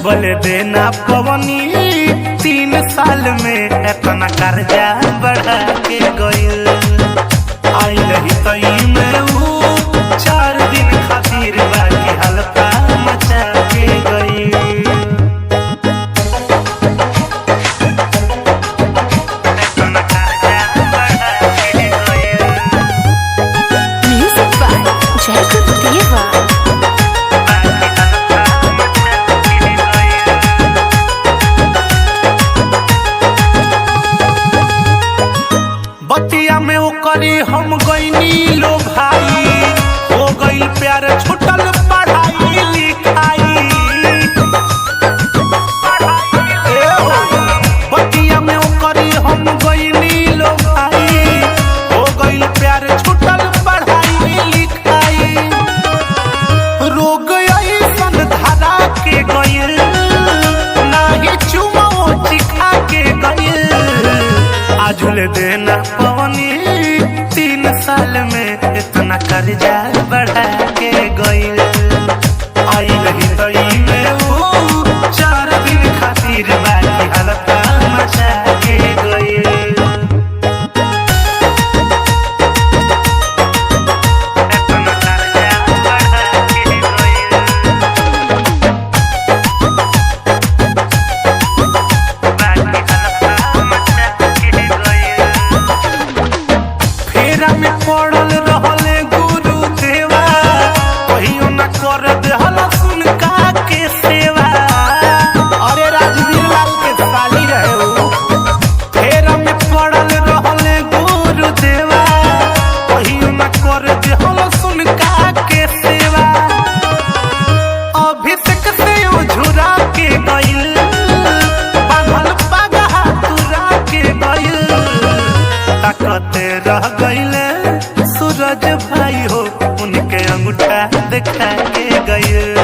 बोले देना पवनी 3 साल में इतना कर्जा बढ़ा के गइल। आई नहीं तई में ऊ 4 दिन खातिर बाकी हल्का मचा के गइल। Music by Jacob Deva. बतिया में ओकरे हम गईनी लो भाई, हो गई प्यार छुटल पढ़ाई लिखाई। बतिया में ओकरे हम गईनी लो भाई, हो गई प्यार छुटल पढ़ाई लिखाई। रोग ऐसन धरा के गइल, नाही चुमो चिखा के गइल। आजुल देना पवनी 3 साल में इतना कर्जा बढ़ा के गइल। आई रही तई में ऊ 4 दिन खातिर बाकी हल्का मचा के गइल। इतना कर्जा बढ़ा के गइल। फेरा में पड़ल रहले गुरु देवा, कहियो न कर देहल सुनका के सेवा। अरे राजवीर लाल के साली रहे उ। फेरा में पड़ल रहले गुरु देवा, कहियो न कर देहल सुनका के सेवा। अभिषेक से झुरा के गइल, बांधल पगहा तुरा के गइल। ताकते रह गइले सूरज भाई हो, उनके अंगूठा दिखा के गइल।